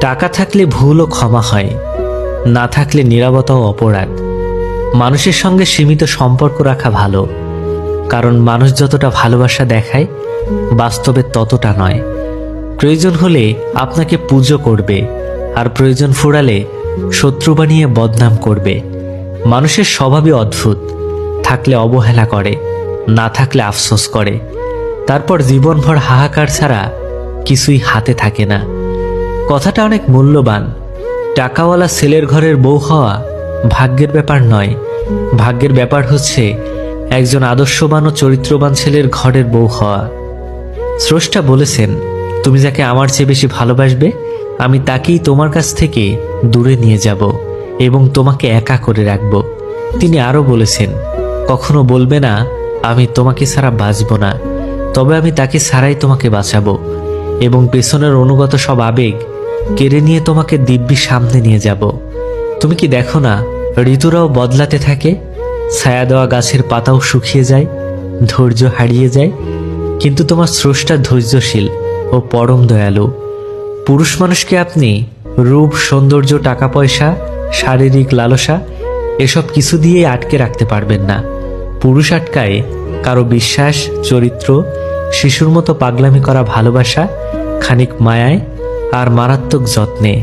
টাকা থাকলে ভুলও ক্ষমা হয়, না থাকলে নীরবতাও অপরাধ। মানুষের সঙ্গে সীমিত সম্পর্ক রাখা ভালো, কারণ মানুষ যতটা ভালোবাসা দেখায় বাস্তবে ততটা নয়। প্রয়োজন হলে আপনাকে পুজো করবে, আর প্রয়োজন ফুরালে শত্রু বানিয়ে বদনাম করবে। মানুষের স্বভাবই অদ্ভুত, থাকলে অবহেলা করে, না থাকলে আফসোস করে, তারপর জীবনভর হাহাকার ছাড়া কিছুই হাতে থাকে না। কথাটা অনেক মূল্যবান। টাকাওয়ালা ছেলের ঘরের বউ হওয়া ভাগ্যের ব্যাপার নয়, ভাগ্যের ব্যাপার হচ্ছে একজন আদর্শবান ও চরিত্রবান ছেলের ঘরের বউ হওয়া। স্রষ্টা বলেছেন, তুমি যাকে আমার চেয়ে বেশি ভালোবাসবে আমি তাকেই তোমার কাছ থেকে দূরে নিয়ে যাব এবং তোমাকে একা করে রাখব। তিনি আরও বলেছেন, কখনো বলবে না আমি তোমাকে ছাড়া বাঁচব না, তবে আমি তাকে ছাড়াই তোমাকে বাঁচাবো এবং পেছনের অনুগত সব আবেগ কেড়ে নিয়ে তোমাকে দিব্যি সামনে নিয়ে যাব। তুমি কি দেখো না, ঋতুরাও বদলাতে থাকে, ছায়া দেওয়া গাছের পাতাও শুকিয়ে যায়, ধৈর্য হারিয়ে যায়, কিন্তু তোমার স্রষ্টা ধৈর্যশীল ও পরম দয়ালু। পুরুষ মানুষকে আপনি রূপ, সৌন্দর্য, টাকা পয়সা, শারীরিক লালসা এসব কিছু দিয়েই আটকে রাখতে পারবেন না। পুরুষ আটকায় কারো বিশ্বাস, চরিত্র, শিশুর মতো পাগলামি করা ভালোবাসা, খানিক মায়ায় আর মারাত্মক যত্নে।